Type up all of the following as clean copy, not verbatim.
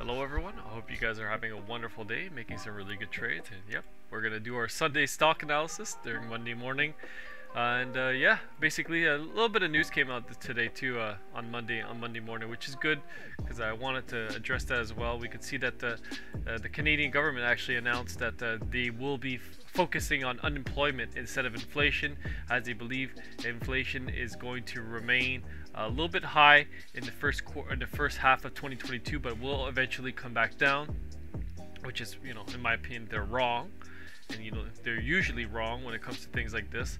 Hello everyone, I hope you guys are having a wonderful day, making some really good trades. And yep, we're gonna do our Sunday stock analysis during Monday morning. Yeah, basically a little bit of news came out today too on Monday morning, which is good because I wanted to address that as well. We could see that the Canadian government actually announced that they will be focusing on unemployment instead of inflation, as they believe inflation is going to remain a little bit high in the first half of 2022, but will eventually come back down, which is, in my opinion, they're wrong. And they're usually wrong when it comes to things like this,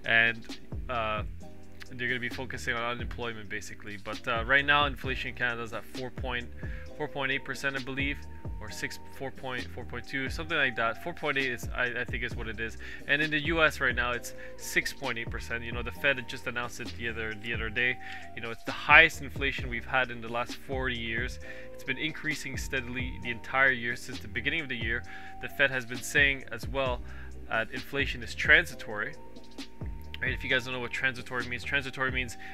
and they're going to be focusing on unemployment basically. But right now, inflation in Canada is at 4.8%, I believe, or 4.2, something like that. 4.8 is, I think, is what it is. And in the U.S. right now, it's 6.8%. The Fed had just announced it the other day. It's the highest inflation we've had in the last 40 years. It's been increasing steadily the entire year since the beginning of the year. The Fed has been saying as well that inflation is transitory. Right? If you guys don't know what transitory means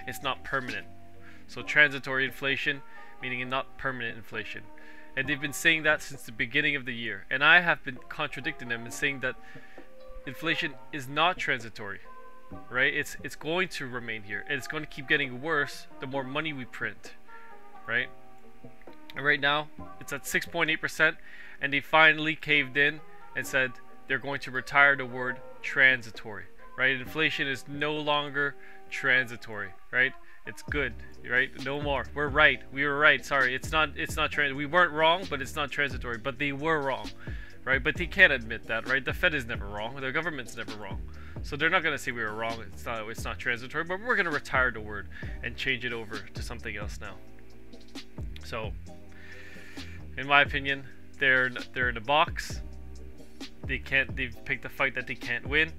it's not permanent. So transitory inflation, meaning not permanent inflation. And they've been saying that since the beginning of the year. And I have been contradicting them and saying that inflation is not transitory. Right? It's going to remain here. And it's going to keep getting worse the more money we print. Right? And right now, it's at 6.8%. And they finally caved in and said they're going to retire the word transitory. Right? Inflation is no longer transitory. Right? It's good, right? No more. We're right. We were right. Sorry, it's not we weren't wrong, but it's not transitory. But they were wrong, right? But they can't admit that, right? The Fed is never wrong. The government's never wrong. So they're not gonna say we were wrong. It's not transitory. But we're gonna retire the word and change it over to something else now. So, in my opinion, they're in a box. They've picked a fight that they can't win.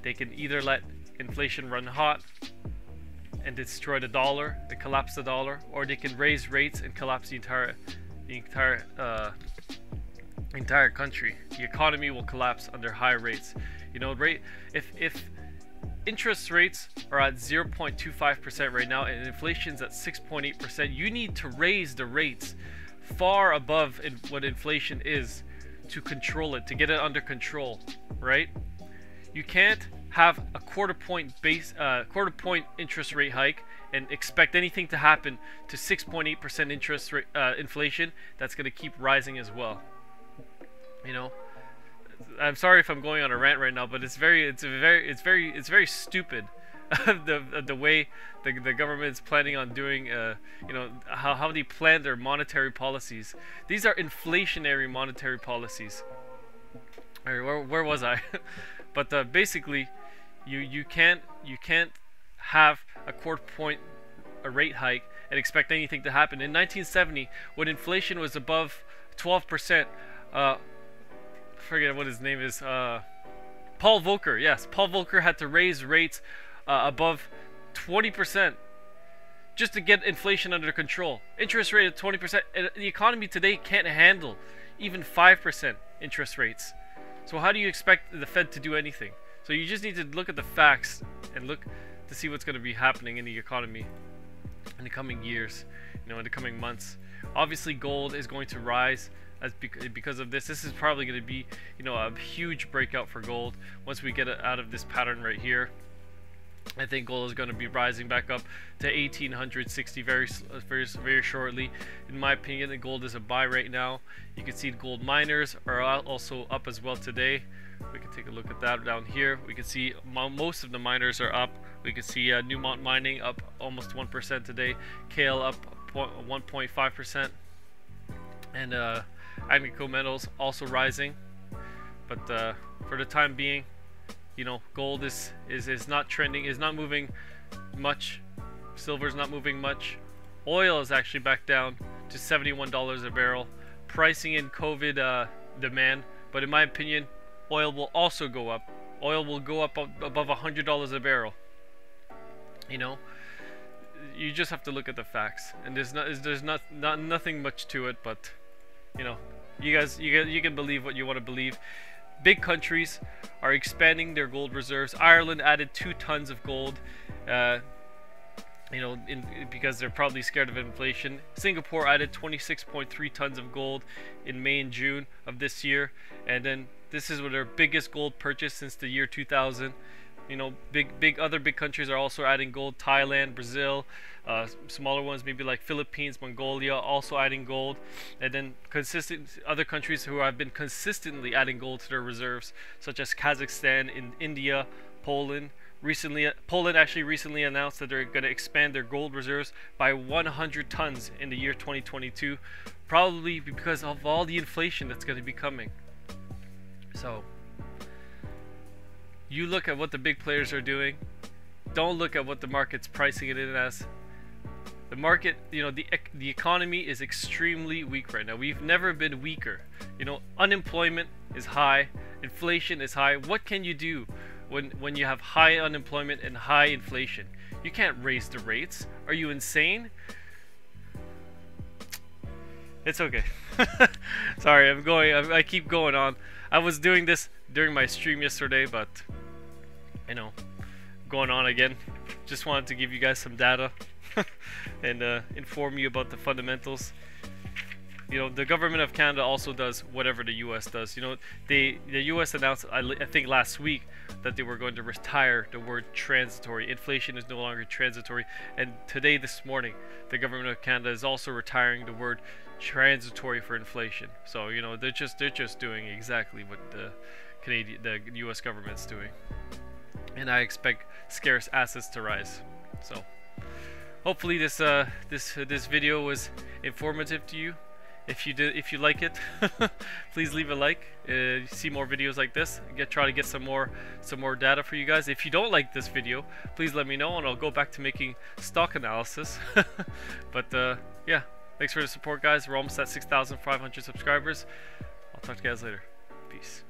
They can either let inflation run hot and destroy the dollar and collapse the dollar, or they can raise rates and collapse the entire country. The economy will collapse under high rates. If interest rates are at 0.25% right now and inflation's at 6.8%, you need to raise the rates far above what inflation is to control it, to get it under control, right? You can't have a quarter point interest rate hike and expect anything to happen to 6.8% interest rate inflation. That's going to keep rising as well. I'm sorry if I'm going on a rant right now, but it's very stupid the way the government is planning on doing how they plan their monetary policies. These are inflationary monetary policies. All right, where was I? But basically, you can't have a quarter point rate hike and expect anything to happen. In 1970, when inflation was above 12%, forget what his name is, Paul Volcker. Yes, Paul Volcker had to raise rates above 20% just to get inflation under control. Interest rate at 20%. And the economy today can't handle even 5% interest rates. So how do you expect the Fed to do anything? So you just need to look at the facts and look to see what's going to be happening in the economy in the coming years, in the coming months. Obviously, gold is going to rise because of this. This is probably going to be, a huge breakout for gold once we get out of this pattern right here. I think gold is going to be rising back up to 1860 very shortly. In my opinion, the gold is a buy right now. You can see gold miners are also up as well today. We can take a look at that down here. We can see most of the miners are up. We can see Newmont Mining up almost 1% today. Kale up 1.5%, and Agnico Metals also rising. But for the time being, gold is not trending, is not moving much. Silver's not moving much. Oil is actually back down to $71 a barrel, pricing in COVID demand. But in my opinion, oil will also go up. Oil will go up above $100 a barrel. You just have to look at the facts, and there's nothing much to it. But you can believe what you want to believe. Big countries are expanding their gold reserves. Ireland added 2 tons of gold you know, because they're probably scared of inflation. Singapore added 26.3 tons of gold in May and June of this year, and then this is their biggest gold purchase since the year 2000. You know, other big countries are also adding gold. Thailand, Brazil, smaller ones maybe like Philippines, Mongolia, also adding gold. And then other countries who have been consistently adding gold to their reserves, such as Kazakhstan, India, Poland. Poland actually recently announced that they're going to expand their gold reserves by 100 tons in the year 2022, probably because of all the inflation that's going to be coming. So you look at what the big players are doing. Don't look at what the market's pricing it in as. The market, you know, the economy is extremely weak right now. We've never been weaker. You know, unemployment is high, inflation is high. What can you do when you have high unemployment and high inflation? You can't raise the rates. Are you insane? It's okay. Sorry, I keep going on. I was doing this during my stream yesterday, but you know, going on again. Just wanted to give you guys some data and inform you about the fundamentals. You know, the government of Canada also does whatever the US does. You know, the US announced, I think last week, that they were going to retire the word transitory. Inflation is no longer transitory. And today, this morning, the government of Canada is also retiring the word transitory for inflation. So, you know, they're just doing exactly what the US government's doing. And I expect scarce assets to rise. So, hopefully this video was informative to you. If you like it, please leave a like. See more videos like this. Try to get some more data for you guys. If you don't like this video, please let me know, and I'll go back to making stock analysis. But yeah, thanks for the support, guys. We're almost at 6,500 subscribers. I'll talk to you guys later. Peace.